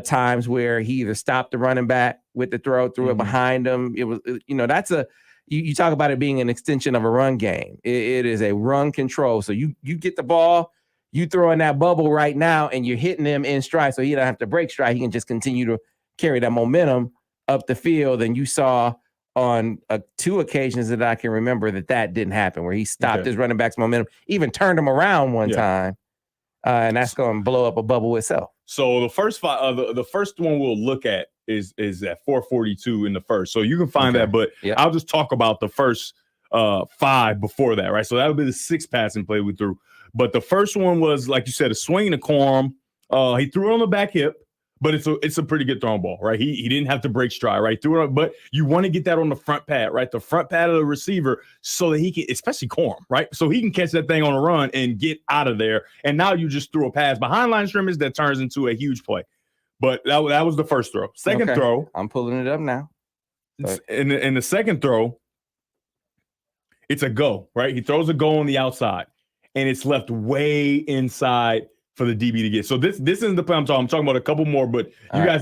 times where he either stopped the running back with the throw, threw it behind him. It was, that's you talk about it being an extension of a run game. It is a run control. So you get the ball, you throw in that bubble right now, and you're hitting him in stride. So he don't have to break stride. He can just continue to carry that momentum up the field. And you saw on 2 occasions that I can remember that didn't happen, where he stopped his running back's momentum, even turned him around one time, and that's going to blow up a bubble itself. So the first the first one we'll look at is at 442 in the first. So you can find that, but I'll just talk about the first 5 before that, right? So that would be the 6th passing play we threw. But the first one was, like you said, a swing to Corum. He threw it on the back hip. But it's a pretty good thrown ball, right? He didn't have to break stride, right? Threw it, but you want to get that on the front pad, right? The front pad of the receiver, so that he can, especially Corum, right? So he can catch that thing on a run and get out of there. And now you just threw a pass behind line scrimmage that turns into a huge play. But that was the first throw. Second throw, I'm pulling it up now. In the second throw, it's a go, right? He throws a go on the outside, and it's left way inside for the DB to get. So this isn't the play I'm talking about a couple more, but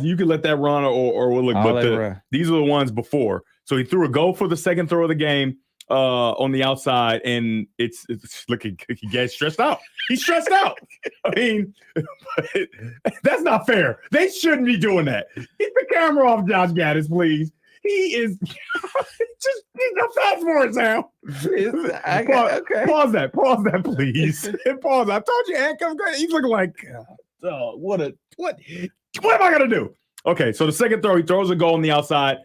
you can let that run or we'll look. But these are the ones before. So he threw a go for the second throw of the game on the outside, and it's look, he gets stressed out. He's stressed out. I mean, that's not fair. They shouldn't be doing that. Get the camera off Josh Gaddis, please. He is just fast forward, Sam. Pause that, please. Pause. I told you, handcuff. He's looking like, what am I gonna do? Okay, so the second throw, he throws a goal on the outside.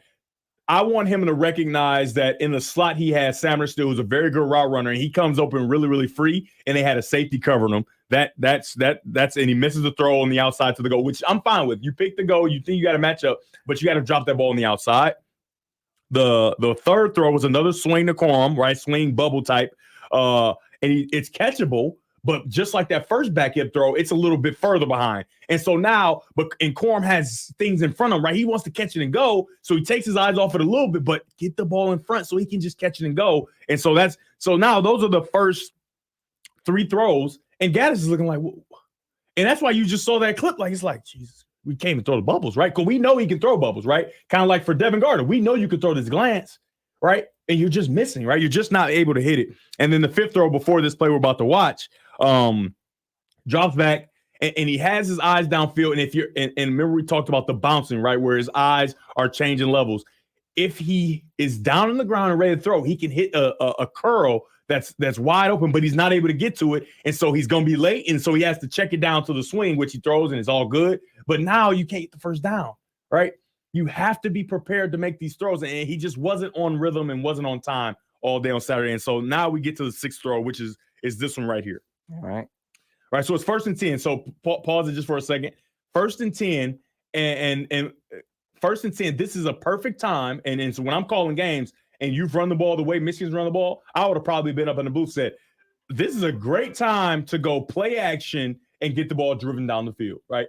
I want him to recognize that in the slot he has Sammer Still, who's a very good route runner, and he comes open really, really free, and they had a safety covering him. That's and he misses the throw on the outside to the goal, which I'm fine with. You pick the goal, you think you got a matchup, but you got to drop that ball on the outside. The third throw was another swing to Corum, right? Swing bubble type. And it's catchable, but just like that first back hip throw, it's a little bit further behind. And so now, and Corum has things in front of him, right? He wants to catch it and go. So he takes his eyes off it a little bit, but get the ball in front so he can just catch it and go. And so now those are the first 3 throws. And Gaddis is looking like, whoa. And that's why you just saw that clip. Like, it's like, Jesus. We came and throw the bubbles, right? Because we know he can throw bubbles, right? Kind of like for Devin Gardner. We know you can throw this glance, right? And you're just missing, right? You're just not able to hit it. And then the 5th throw before this play we're about to watch, drops back, and he has his eyes downfield. And if you're and remember we talked about the bouncing, right? Where his eyes are changing levels. If he is down on the ground and ready to throw, he can hit a curl that's wide open, but he's not able to get to it. And so he's going to be late. And so he has to check it down to the swing, which he throws, and it's all good. But now you can't get the first down, right? You have to be prepared to make these throws. And he just wasn't on rhythm and wasn't on time all day on Saturday. And so now we get to the 6th throw, which is this one right here. All right. All right. So it's 1st and 10. So pause it just for a second. 1st and 10 and 1st and 10, this is a perfect time. And so when I'm calling games and you've run the ball the way Michigan's run the ball, I would have probably been up in the booth said, this is a great time to go play action and get the ball driven down the field, right?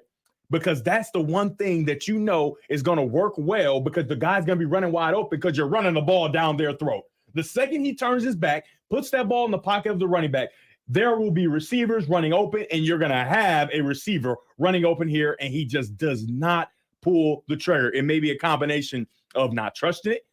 Because that's the one thing that you know is going to work well, because the guy's going to be running wide open because you're running the ball down their throat. The second he turns his back, puts that ball in the pocket of the running back, there will be receivers running open, and you're going to have a receiver running open here, and he just does not pull the trigger. It may be a combination of not trusting it.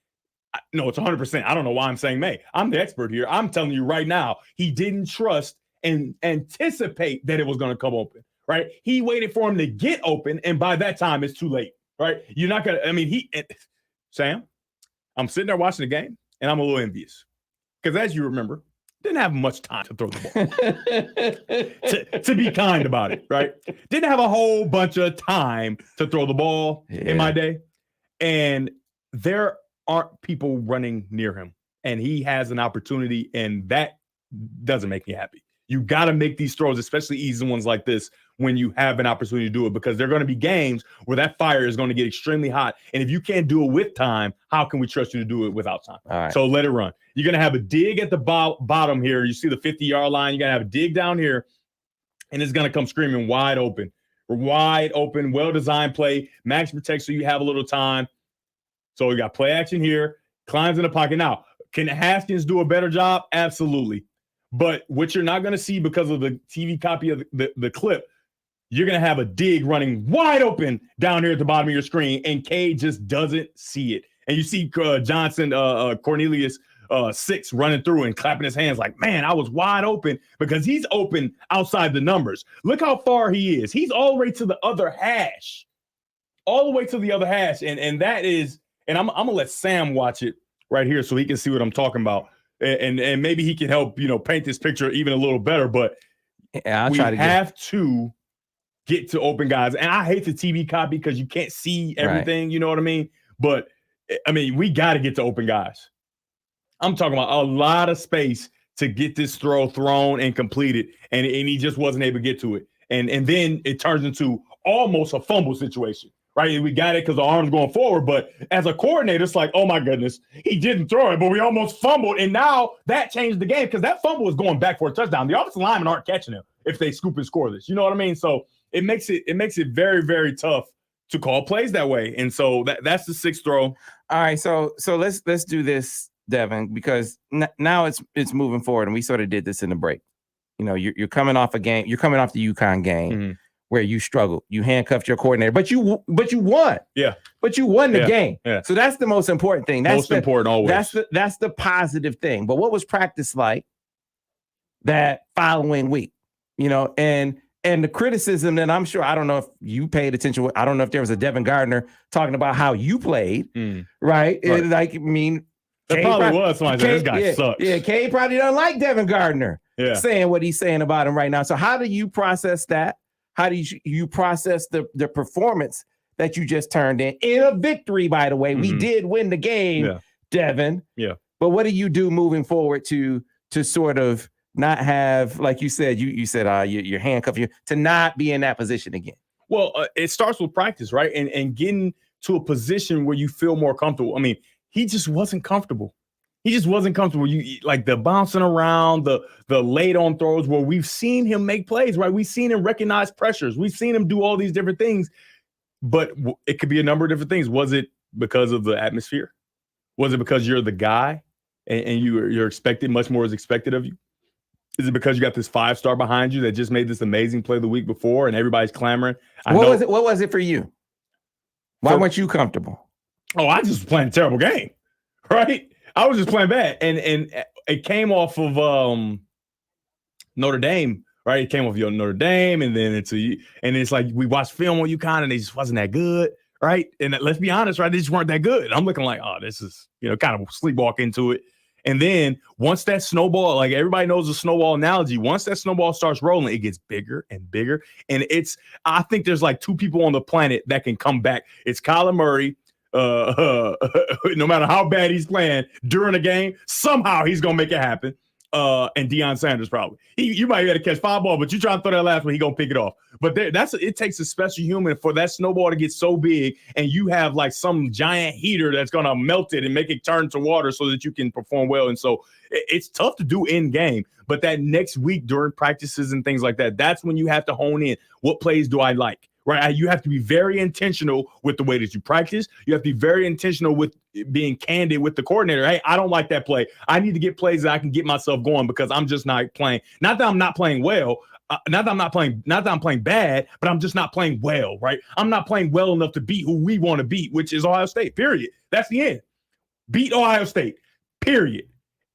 No, it's 100%. I don't know why I'm saying may. I'm the expert here. I'm telling you right now, he didn't trust and anticipate that it was going to come open, right? He waited for him to get open, and by that time, it's too late, right? You're not going to, Sam, I'm sitting there watching the game, and I'm a little envious because, as you remember, didn't have much time to throw the ball. to be kind about it, right? Didn't have a whole bunch of time to throw the ball in my day. And there aren't people running near him. And he has an opportunity, and that doesn't make me happy. You got to make these throws, especially easy ones like this, when you have an opportunity to do it, because there are going to be games where that fire is going to get extremely hot. And if you can't do it with time, how can we trust you to do it without time? All right. So let it run. You're going to have a dig at the bottom here. You see the 50-yard line. You're going to have a dig down here, and it's going to come screaming wide open. Wide open, well-designed play. Max protect so you have a little time. So you got play action here. Climbs in the pocket. Now, can Haskins do a better job? Absolutely. But what you're not going to see because of the TV copy of the clip, you're going to have a dig running wide open down here at the bottom of your screen, and Cade just doesn't see it. And you see Johnson, Cornelius 6 running through and clapping his hands like, man, I was wide open, because he's open outside the numbers. Look how far he is. He's all the way to the other hash. All the way to the other hash. And that is, and I'm going to let Sam watch it right here so he can see what I'm talking about. And maybe he can help, paint this picture even a little better. But yeah, we have to get to open guys. And I hate the TV copy because you can't see everything. Right. You know what I mean? But, we got to get to open guys. I'm talking about a lot of space to get this throw thrown and completed. And he just wasn't able to get to it. And then it turns into almost a fumble situation. Right, we got it because the arm's going forward, but as a coordinator, it's like, oh my goodness, he didn't throw it, but we almost fumbled, and now that changed the game because that fumble is going back for a touchdown. The offensive linemen aren't catching him if they scoop and score this. You know what I mean? So it makes it very, very tough to call plays that way, and so that's the 6th throw. All right, so let's do this, Devin, because now it's moving forward, and we sort of did this in the break. You're coming off a game, you're coming off the UConn game. Mm-hmm. Where you struggled, you handcuffed your coordinator, but you won. Yeah, but you won the game. Yeah. So that's the most important thing. That's important always. That's the positive thing. But what was practice like that following week? And the criticism that I'm sure, I don't know if you paid attention. I don't know if there was a Devin Gardner talking about how you played, right? Right. There probably was somebody said, this guy sucks. Yeah, Cade probably doesn't like Devin Gardner saying what he's saying about him right now. So how do you process that? How do you process the performance that you just turned in a victory, by the way? Mm-hmm. We did win the game, Devin. Yeah. But what do you do moving forward to sort of not have, like you said, you said you're handcuffed, to not be in that position again? Well, it starts with practice, right? And getting to a position where you feel more comfortable. He just wasn't comfortable. He just wasn't comfortable. You like the bouncing around, the late on throws where we've seen him make plays, right? We've seen him recognize pressures. We've seen him do all these different things, but it could be a number of different things. Was it because of the atmosphere? Was it because you're the guy and you're expected, much more is expected of you? Is it because you got this 5-star behind you that just made this amazing play the week before and everybody's clamoring? What was it for you? Why weren't you comfortable? Oh, I just was playing a terrible game, right? I was just playing bad, and it came off of Notre Dame, right? It came off Notre Dame, and then it's like we watched film on UConn, and they just wasn't that good, right? And let's be honest, right? They just weren't that good. I'm looking like, oh, this is kind of sleepwalk into it. And then once that snowball, like everybody knows the snowball analogy, once that snowball starts rolling, it gets bigger and bigger. And I think there's like 2 people on the planet that can come back. It's Kyler Murray. No matter how bad he's playing during a game, somehow he's gonna make it happen. And Deion Sanders probably. You might be able to catch 5 balls, but you try and throw that last one, he gonna pick it off. But it takes a special human for that snowball to get so big, and you have like some giant heater that's gonna melt it and make it turn to water so that you can perform well. And so it's tough to do in game. But that next week during practices and things like that, that's when you have to hone in. What plays do I like? Right, you have to be very intentional with the way that you practice. You have to be very intentional with being candid with the coordinator. Hey, I don't like that play. I need to get plays that I can get myself going because I'm just not playing. Not that I'm not playing well. Not that I'm playing bad, but I'm just not playing well. Right, I'm not playing well enough to beat who we want to beat, which is Ohio State. Period. That's the end. Beat Ohio State. Period.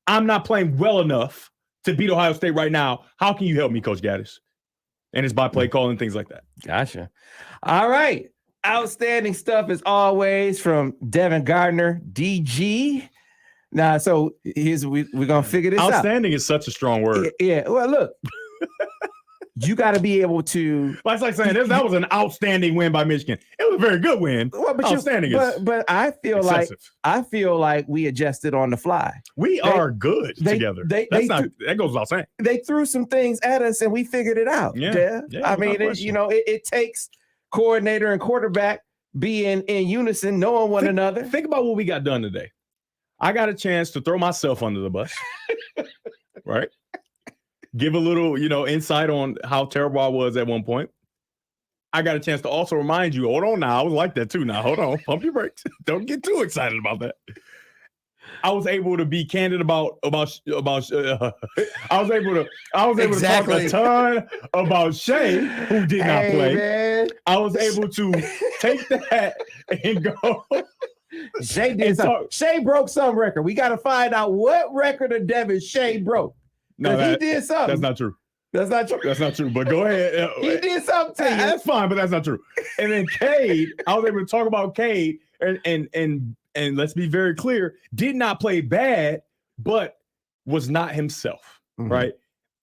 I'm not playing well enough to beat Ohio State right now. How can you help me, Coach Gaddis? And it's by play calling, things like that. Gotcha. All right. Outstanding stuff as always from Devin Gardner, DG. Now, so we're going to figure this out. Outstanding is such a strong word. Yeah. Well, look, you got to be able to. That's like saying that was an outstanding win by Michigan. It was a very good win. Well, outstanding. But I feel like we adjusted on the fly. We are good together. That goes without saying. They threw some things at us and we figured it out. Yeah. I mean, it takes coordinator and quarterback being in unison, knowing one another. Think about what we got done today. I got a chance to throw myself under the bus, right? Give a little, insight on how terrible I was at one point. I got a chance to also remind you, hold on now, I was like that too. Now, hold on, pump your brakes. Don't get too excited about that. I was able to be candid about I was able to talk a ton about Shea, who did not play. Man. I was able to take that and go. Shea did something. Shea broke some record. We got to find out what record of Devin Shea broke. No, he did something. That's not true. That's not true. That's not true. But go ahead. He did something to you. That's fine, but that's not true. And then Cade, I was able to talk about Cade, and let's be very clear, did not play bad, but was not himself, right?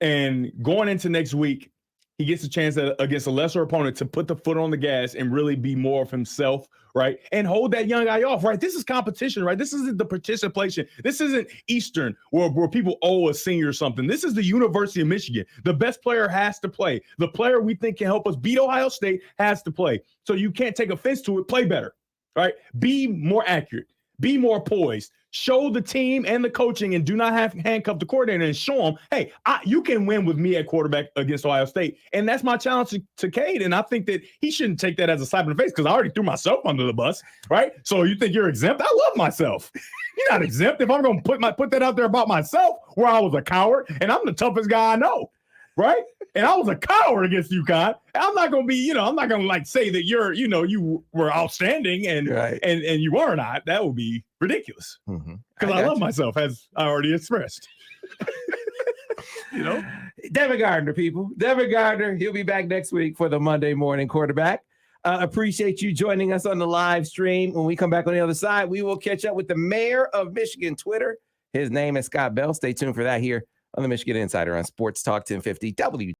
And going into next week, he gets a chance against a lesser opponent to put the foot on the gas and really be more of himself, right? And hold that young guy off, right? This is competition, right? This isn't the participation. This isn't Eastern where people owe a senior something. This is the University of Michigan. The best player has to play. The player we think can help us beat Ohio State has to play. So you can't take offense to it. Play better, right? Be more accurate. Be more poised. Show the team and the coaching, and do not have handcuff the coordinator, and show them, hey, you can win with me at quarterback against Ohio State. And that's my challenge to Cade. And I think that he shouldn't take that as a slap in the face, because I already threw myself under the bus, right? So you think you're exempt? I love myself. You're not exempt. If I'm going to put that out there about myself, where I was a coward, and I'm the toughest guy I know, right? And I was a coward against UConn. I'm not going to be, I'm not going to say that you were outstanding and you are not. That would be ridiculous. Because I love myself, as I already expressed. Devin Gardner, people. Devin Gardner, he'll be back next week for the Monday Morning Quarterback. Appreciate you joining us on the live stream. When we come back on the other side, we will catch up with the mayor of Michigan Twitter. His name is Scott Bell. Stay tuned for that here on the Michigan Insider on Sports Talk 1050 WTKA.